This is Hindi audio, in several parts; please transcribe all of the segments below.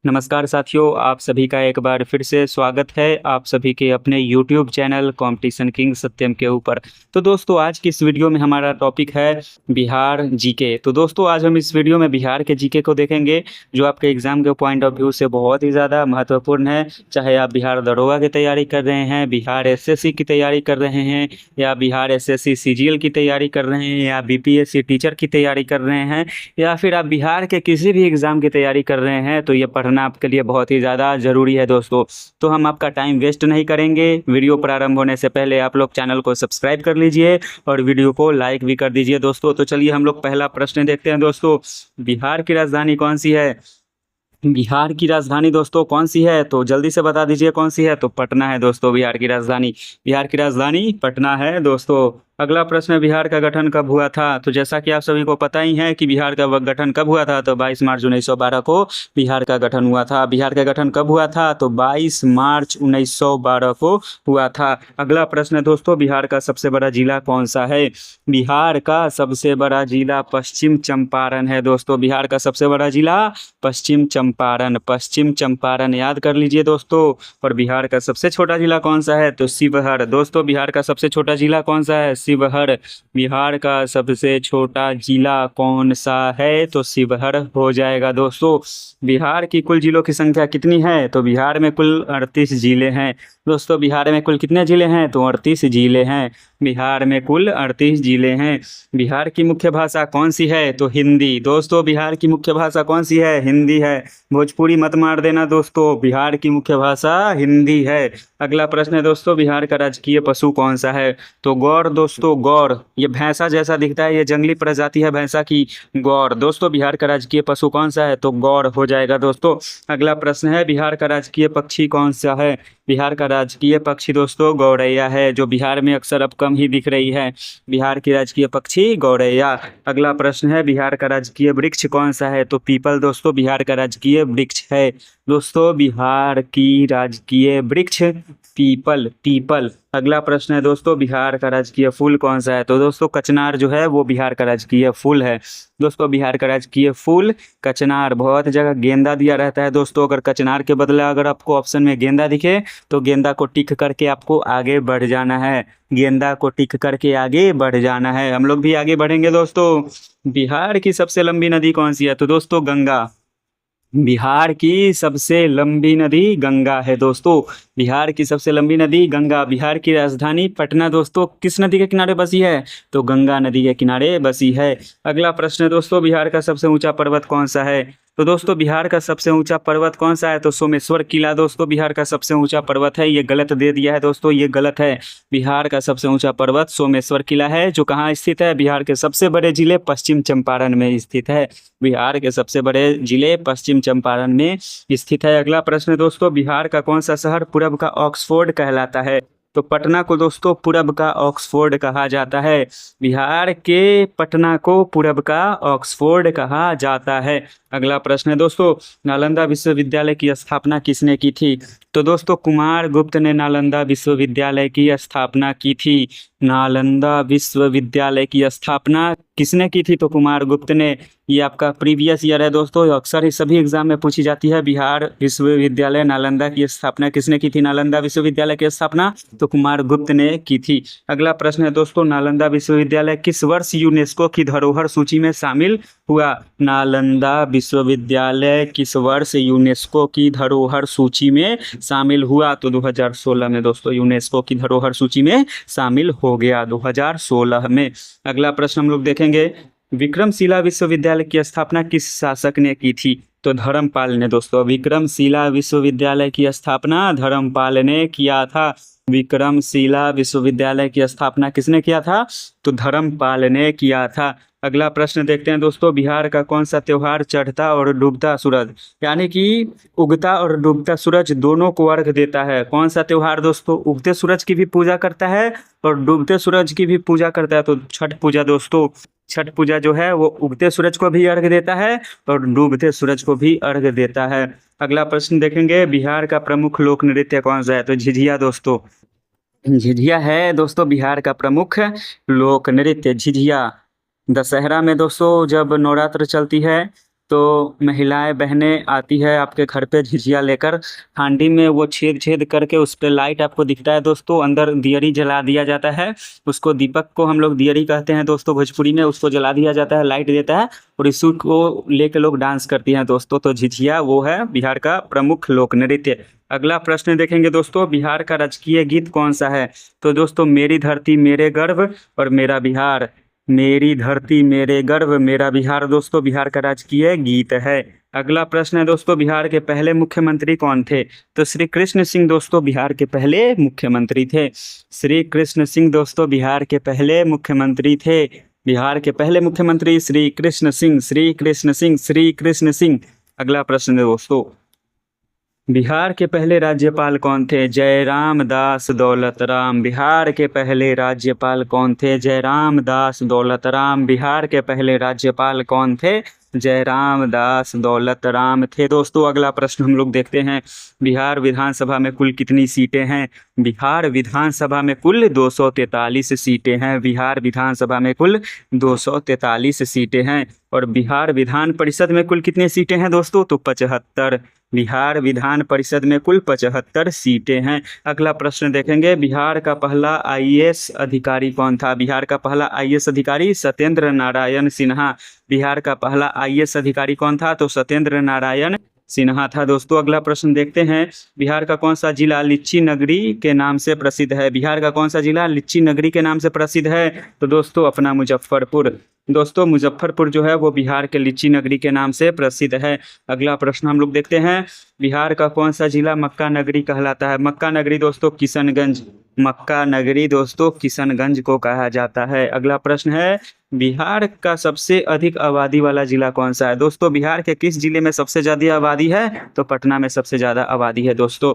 नमस्कार साथियों, आप सभी का एक बार फिर से स्वागत है आप सभी के अपने YouTube चैनल कंपटीशन किंग सत्यम के ऊपर। तो दोस्तों, आज की इस वीडियो में हमारा टॉपिक है बिहार जीके। तो दोस्तों, आज हम इस वीडियो में बिहार के जीके को देखेंगे, जो आपके एग्जाम के पॉइंट ऑफ व्यू से बहुत ही ज़्यादा महत्वपूर्ण है। चाहे आप बिहार दरोगा की तैयारी कर रहे हैं, बिहार एसएससी की तैयारी कर रहे हैं, या बिहार एसएससी सीजीएल की तैयारी कर रहे हैं, या बीपीएससी टीचर की तैयारी कर रहे हैं, या फिर आप बिहार के किसी भी एग्ज़ाम की तैयारी कर रहे हैं, तो ये पढ़ना आपके लिए बहुत ही ज़्यादा ज़रूरी है दोस्तों। तो हम आपका टाइम वेस्ट नहीं करेंगे। वीडियो प्रारंभ होने से पहले आप लोग चैनल को सब्सक्राइब कर लीजिए और वीडियो को लाइक भी कर दीजिए दोस्तों। तो चलिए हम लोग पहला प्रश्न देखते हैं दोस्तों। बिहार की राजधानी कौन सी है? बिहार की राजधानी दोस्तों कौन सी है? तो जल्दी से बता दीजिए कौन सी है। तो पटना है दोस्तों बिहार की राजधानी। बिहार की राजधानी पटना है दोस्तों। अगला प्रश्न है, बिहार का गठन कब हुआ था? तो जैसा कि आप सभी को पता ही है कि बिहार का गठन कब हुआ था, तो 22 मार्च 1912 को बिहार का गठन हुआ था। बिहार का गठन कब हुआ था? तो 22 मार्च 1912 को हुआ था। अगला प्रश्न है दोस्तों, बिहार का सबसे बड़ा जिला कौन सा है? बिहार का सबसे बड़ा जिला पश्चिम चंपारण है दोस्तों। बिहार का सबसे बड़ा जिला पश्चिम चंपारण, पश्चिम चंपारण याद कर लीजिए दोस्तों। और बिहार का सबसे छोटा जिला कौन सा है? तो शिवहर दोस्तों। बिहार का सबसे छोटा जिला कौन सा है? शिवहर। बिहार का सबसे छोटा जिला कौन सा है? तो शिवहर हो जाएगा दोस्तों। बिहार की कुल जिलों की संख्या कितनी है? तो बिहार में कुल 38 जिले हैं दोस्तों। बिहार में कुल कितने जिले हैं? तो 38 जिले हैं। बिहार में कुल 38 जिले हैं। बिहार की मुख्य भाषा कौन सी है? तो हिंदी दोस्तों। बिहार की मुख्य भाषा कौन सी है? हिंदी है। भोजपुरी मत मार देना दोस्तों, बिहार की मुख्य भाषा हिंदी है। अगला प्रश्न है दोस्तों, बिहार का राजकीय पशु कौन सा है? तो गौर दोस्तों, गौर। ये भैंसा जैसा दिखता है, ये जंगली प्रजाति है भैंसा की, गौर दोस्तों। बिहार का राजकीय पशु कौन सा है? तो गौर हो जाएगा दोस्तों। अगला प्रश्न है, बिहार का राजकीय पक्षी कौन सा है? बिहार का राजकीय पक्षी दोस्तों गौरैया है, जो बिहार में अक्सर अब कम ही दिख रही है। बिहार की राजकीय पक्षी गौरैया। अगला प्रश्न है, बिहार का राजकीय वृक्ष कौन सा है? तो पीपल दोस्तों। बिहार का राजकीय वृक्ष है दोस्तों, बिहार की राजकीय वृक्ष पीपल, पीपल। अगला प्रश्न है दोस्तों, बिहार का राजकीय फूल कौन सा है? तो दोस्तों कचनार जो है वो बिहार का राजकीय फूल है दोस्तों। बिहार का राजकीय फूल कचनार। बहुत जगह गेंदा दिया रहता है दोस्तों, अगर कचनार के बदले अगर आपको ऑप्शन में गेंदा दिखे तो गेंदा को टिक करके आपको आगे बढ़ जाना है। गेंदा को टिक करके आगे बढ़ जाना है। हम लोग भी आगे बढ़ेंगे दोस्तों। बिहार की सबसे लंबी नदी कौन सी है? तो दोस्तों गंगा। बिहार की सबसे लंबी नदी गंगा है दोस्तों। बिहार की सबसे लंबी नदी गंगा। बिहार की राजधानी पटना दोस्तों किस नदी के किनारे बसी है? तो गंगा नदी के किनारे बसी है। अगला प्रश्न है दोस्तों, बिहार का सबसे ऊंचा पर्वत कौन सा है? तो दोस्तों बिहार का सबसे ऊंचा पर्वत कौन सा है? तो सोमेश्वर किला दोस्तों बिहार का सबसे ऊंचा पर्वत है। ये गलत दे दिया है दोस्तों, ये गलत है। बिहार का सबसे ऊंचा पर्वत सोमेश्वर किला है, जो कहाँ स्थित है? बिहार के सबसे बड़े जिले पश्चिम चंपारण में स्थित है। बिहार के सबसे बड़े जिले पश्चिम चंपारण में स्थित है। अगला प्रश्न दोस्तों, बिहार का कौन सा शहर पूरब का ऑक्सफोर्ड कहलाता है? तो पटना को दोस्तों पूरब का ऑक्सफोर्ड कहा जाता है। बिहार के पटना को पूरब का ऑक्सफोर्ड कहा जाता है। अगला प्रश्न है दोस्तों, नालंदा विश्वविद्यालय की स्थापना किसने की थी? तो दोस्तों कुमार गुप्त ने नालंदा विश्वविद्यालय की स्थापना की थी। नालंदा विश्वविद्यालय की स्थापना किसने की थी? तो कुमार गुप्त ने। ये आपका प्रीवियस ईयर है दोस्तों, अक्सर ही सभी एग्जाम में पूछी जाती है। बिहार विश्वविद्यालय नालंदा की स्थापना किसने की थी? नालंदा विश्वविद्यालय की स्थापना तो कुमार गुप्त ने की थी। अगला प्रश्न है दोस्तों, नालंदा विश्वविद्यालय किस वर्ष यूनेस्को की धरोहर सूची में शामिल हुआ? नालंदा विश्वविद्यालय किस वर्ष यूनेस्को की धरोहर सूची में शामिल हुआ? तो 2016 में दोस्तों यूनेस्को की धरोहर सूची में शामिल हो गया 2016 में। अगला प्रश्न हम लोग देखेंगे, विक्रमशिला विश्वविद्यालय की स्थापना किस शासक ने की थी? तो धर्मपाल ने दोस्तों। विक्रमशिला विश्वविद्यालय की स्थापना धर्मपाल ने किया था। विक्रमशिला विश्वविद्यालय की स्थापना किसने किया था? तो धर्मपाल ने किया था। अगला प्रश्न देखते हैं दोस्तों, बिहार का कौन सा त्योहार चढ़ता और डूबता सूरज, यानी कि उगता और डूबता सूरज दोनों को अर्घ देता है? कौन सा त्योहार दोस्तों उगते सूरज की भी पूजा करता है और डूबते सूरज की भी पूजा करता है? तो छठ पूजा दोस्तों। छठ पूजा जो है वो उगते सूरज को भी अर्घ देता है और डूबते सूरज को भी अर्घ देता है। अगला प्रश्न देखेंगे, बिहार का प्रमुख लोक नृत्य कौन सा है? तो झिझिया दोस्तों। झिझिया है दोस्तों बिहार का प्रमुख लोक नृत्य, झिझिया। दशहरा में दोस्तों जब नवरात्र चलती है तो महिलाएं बहनें आती है आपके घर पे झिझिया लेकर, हांडी में वो छेद छेद करके उस पे लाइट आपको दिखता है दोस्तों, अंदर दियरी जला दिया जाता है, उसको दीपक को हम लोग दियरी कहते हैं दोस्तों भोजपुरी में, उसको जला दिया जाता है, लाइट देता है और इसी को लेकर लोग डांस करती हैं दोस्तों। तो झिझिया वो है बिहार का प्रमुख लोक नृत्य। अगला प्रश्न देखेंगे दोस्तों, बिहार का राजकीय गीत कौन सा है? तो दोस्तों मेरी धरती मेरे गर्व और मेरा बिहार, मेरी धरती मेरे गर्व मेरा बिहार दोस्तों बिहार का राजकीय गीत है। अगला प्रश्न है दोस्तों, बिहार के पहले मुख्यमंत्री कौन थे? तो श्री कृष्ण सिंह दोस्तों बिहार के पहले मुख्यमंत्री थे। श्री कृष्ण सिंह दोस्तों बिहार के पहले मुख्यमंत्री थे। बिहार के पहले मुख्यमंत्री श्री कृष्ण सिंह, श्री कृष्ण सिंह, श्री कृष्ण सिंह। अगला प्रश्न है दोस्तों, बिहार के पहले राज्यपाल कौन थे? जयराम दास दौलत राम। बिहार के पहले राज्यपाल कौन थे? जयराम दास दौलत राम। बिहार के पहले राज्यपाल कौन थे? जयराम दास दौलत राम थे दोस्तों। अगला प्रश्न हम लोग देखते हैं, बिहार विधानसभा में कुल कितनी सीटें हैं? बिहार विधानसभा में कुल 243 सीटें हैं। बिहार विधानसभा में कुल 243 सीटें हैं। और बिहार विधान परिषद में कुल कितनी सीटें हैं दोस्तों? तो 75। बिहार विधान परिषद में कुल 75 सीटें हैं। अगला प्रश्न देखेंगे, बिहार का पहला आईएएस अधिकारी कौन था? बिहार का पहला आईएएस अधिकारी सत्येंद्र नारायण सिन्हा। बिहार का पहला आईएएस अधिकारी कौन था? तो सत्येंद्र नारायण सिन्हा था दोस्तों। अगला प्रश्न देखते हैं, बिहार का कौन सा जिला लीची नगरी के नाम से प्रसिद्ध है? बिहार का कौन सा जिला लीची नगरी के नाम से प्रसिद्ध है? तो दोस्तों अपना मुजफ्फरपुर। दोस्तों मुजफ्फरपुर जो है वो बिहार के लीची नगरी के नाम से प्रसिद्ध है। अगला प्रश्न हम लोग देखते हैं, बिहार का कौन सा जिला मक्का नगरी कहलाता है? मक्का नगरी दोस्तों किशनगंज। मक्का नगरी दोस्तों किशनगंज को कहा जाता है। अगला प्रश्न है, बिहार का सबसे अधिक आबादी वाला जिला कौन सा है? दोस्तों बिहार के किस जिले में सबसे ज्यादा आबादी है? तो पटना में सबसे ज्यादा आबादी है दोस्तों।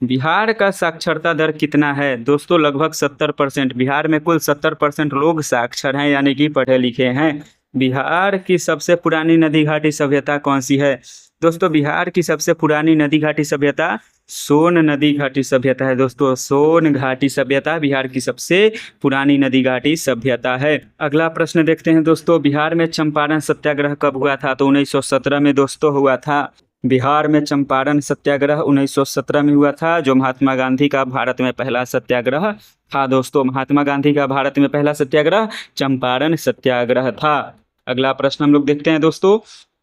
बिहार का साक्षरता दर कितना है? दोस्तों लगभग 70%। बिहार में कुल 70% लोग साक्षर हैं, यानी कि पढ़े लिखे हैं। बिहार की सबसे पुरानी नदी घाटी सभ्यता कौन सी है? दोस्तों बिहार की सबसे पुरानी नदी घाटी सभ्यता सोन नदी घाटी सभ्यता है दोस्तों। सोन घाटी सभ्यता बिहार की सबसे पुरानी नदी घाटी सभ्यता है। अगला प्रश्न देखते हैं दोस्तों, बिहार में चंपारण सत्याग्रह कब हुआ था? तो 1917 में दोस्तों हुआ था। बिहार में चंपारण सत्याग्रह 1917 में हुआ था, जो महात्मा गांधी का भारत में पहला सत्याग्रह था दोस्तों। महात्मा गांधी का भारत में पहला सत्याग्रह चंपारण सत्याग्रह था। अगला प्रश्न हम लोग देखते हैं दोस्तों,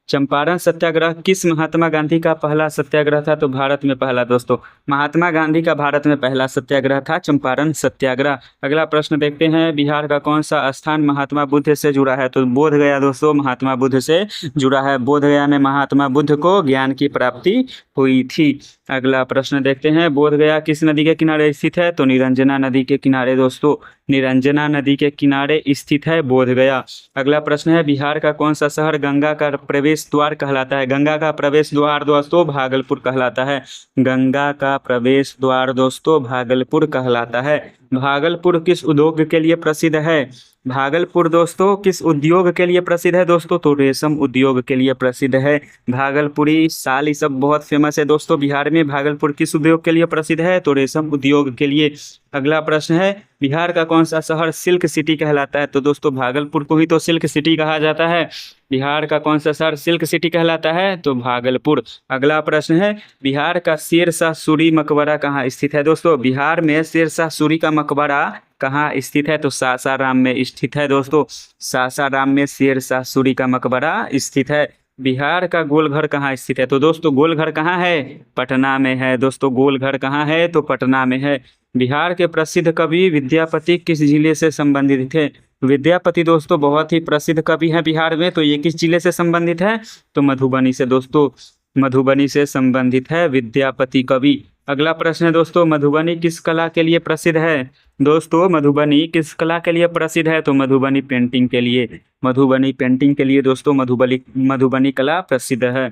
चंपारण सत्याग्रह किस महात्मा गांधी का पहला सत्याग्रह था? तो भारत में पहला दोस्तों। महात्मा गांधी का भारत में पहला सत्याग्रह था चंपारण सत्याग्रह। अगला प्रश्न देखते हैं, बिहार का कौन सा स्थान महात्मा बुद्ध से जुड़ा है? तो बोध गया दोस्तों महात्मा बुद्ध से जुड़ा है। बोध गया में महात्मा बुद्ध को ज्ञान की प्राप्ति हुई थी। अगला प्रश्न देखते हैं, बोध गया किस नदी के किनारे स्थित है? तो निरंजना नदी के किनारे दोस्तों। निरंजना नदी के किनारे स्थित है बोध गया। अगला प्रश्न है, बिहार का कौन सा शहर गंगा का प्रवेश द्वार कहलाता है? गंगा का प्रवेश द्वार दोस्तों भागलपुर कहलाता है। गंगा का प्रवेश द्वार दोस्तों भागलपुर कहलाता है। भागलपुर किस उद्योग के लिए प्रसिद्ध है? भागलपुर दोस्तों किस उद्योग के लिए प्रसिद्ध है दोस्तों? तो रेशम उद्योग के लिए प्रसिद्ध है। भागलपुरी साल ये सब बहुत फेमस है दोस्तों बिहार में। भागलपुर किस उद्योग के लिए प्रसिद्ध है? तो रेशम उद्योग के लिए। अगला प्रश्न है, बिहार का कौन सा शहर सिल्क सिटी कहलाता है? तो दोस्तों भागलपुर को ही तो सिल्क सिटी कहा जाता है। बिहार का कौन सा शहर सिल्क सिटी कहलाता है? तो भागलपुर। अगला प्रश्न है, बिहार का शेरशाह सूरी मकबरा कहाँ स्थित है? दोस्तों बिहार में शेरशाह सूरी का मकबरा कहाँ स्थित है? तो सासाराम में स्थित है दोस्तों। सासाराम में शेरशाह सूरी का मकबरा स्थित है। बिहार का गोलघर कहाँ स्थित है? तो दोस्तों गोलघर कहाँ है? पटना में है दोस्तों। गोलघर कहाँ है? तो पटना में है। बिहार के प्रसिद्ध कवि विद्यापति किस जिले से संबंधित थे? विद्यापति दोस्तों बहुत ही प्रसिद्ध कवि हैं बिहार में, तो ये किस जिले से संबंधित है? तो मधुबनी से दोस्तों। मधुबनी से संबंधित है विद्यापति कवि। अगला प्रश्न है दोस्तों, मधुबनी किस कला के लिए प्रसिद्ध है? दोस्तों मधुबनी किस कला के लिए प्रसिद्ध है? तो मधुबनी पेंटिंग के लिए। मधुबनी पेंटिंग के लिए दोस्तों मधुबनी कला प्रसिद्ध है।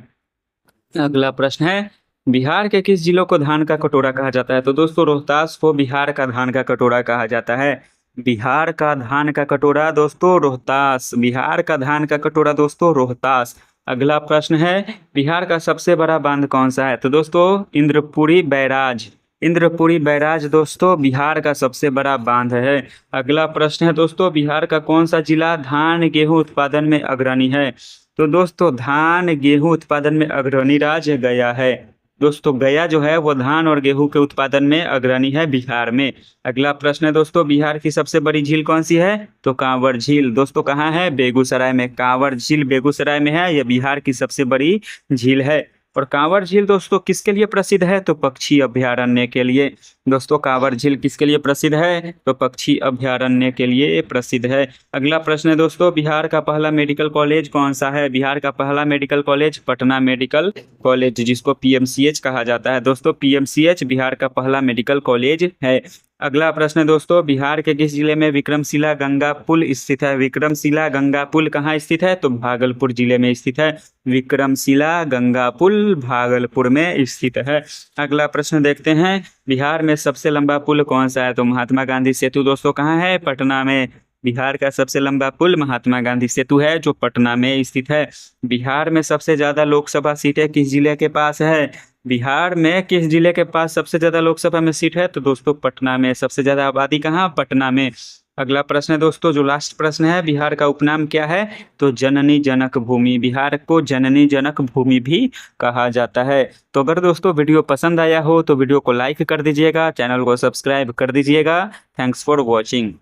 अगला प्रश्न है, बिहार के किस जिलों को धान का कटोरा कहा जाता है? तो दोस्तों रोहतास को बिहार का धान का कटोरा कहा जाता है। बिहार का धान का कटोरा दोस्तों रोहतास। बिहार का धान का कटोरा दोस्तों रोहतास। अगला प्रश्न है, बिहार का सबसे बड़ा बांध कौन सा है? तो दोस्तों इंद्रपुरी बैराज। इंद्रपुरी बैराज दोस्तों बिहार का सबसे बड़ा बांध है। अगला प्रश्न है दोस्तों, बिहार का कौन सा जिला धान गेहूं उत्पादन में अग्रणी है? तो दोस्तों धान गेहूं उत्पादन में अग्रणी राज्य गया है। दोस्तों गया जो है वो धान और गेहूं के उत्पादन में अग्रणी है बिहार में। अगला प्रश्न है दोस्तों, बिहार की सबसे बड़ी झील कौन सी है? तो कांवर झील। दोस्तों कहाँ है? बेगूसराय में। कांवर झील बेगूसराय में है, यह बिहार की सबसे बड़ी झील है। और कांवर झील दोस्तों किसके लिए प्रसिद्ध है? तो पक्षी अभयारण्य के लिए। दोस्तों कांवर झील किसके लिए प्रसिद्ध है? तो पक्षी अभयारण्य के लिए प्रसिद्ध है। अगला प्रश्न है दोस्तों, बिहार का पहला मेडिकल कॉलेज कौन सा है? बिहार का पहला medical college Patna medical college, जिसको पीएमसीएच कहा जाता है। दोस्तों पीएमसीएच बिहार का पहला मेडिकल कॉलेज है। अगला प्रश्न है दोस्तों, बिहार के किस जिले में विक्रमशिला गंगा पुल स्थित है? विक्रमशिला गंगा पुल कहाँ स्थित है? तो भागलपुर जिले में स्थित है। विक्रमशिला गंगा पुल भागलपुर में स्थित है। अगला प्रश्न देखते हैं, बिहार में सबसे लंबा पुल कौन सा है? तो महात्मा गांधी सेतु। दोस्तों कहाँ है? पटना में। बिहार का सबसे लंबा पुल महात्मा गांधी सेतु है, जो पटना में स्थित है। बिहार में सबसे ज्यादा लोकसभा सीटें किस जिले के पास है? बिहार में किस जिले के पास सबसे ज्यादा लोकसभा में सीट है? तो दोस्तों पटना में। सबसे ज्यादा आबादी कहाँ? पटना में। अगला प्रश्न है दोस्तों, जो लास्ट प्रश्न है, बिहार का उपनाम क्या है? तो जननी जनक भूमि। बिहार को जननी जनक भूमि भी कहा जाता है। तो अगर दोस्तों वीडियो पसंद आया हो तो वीडियो को लाइक कर दीजिएगा, चैनल को सब्सक्राइब कर दीजिएगा। Thanks for watching.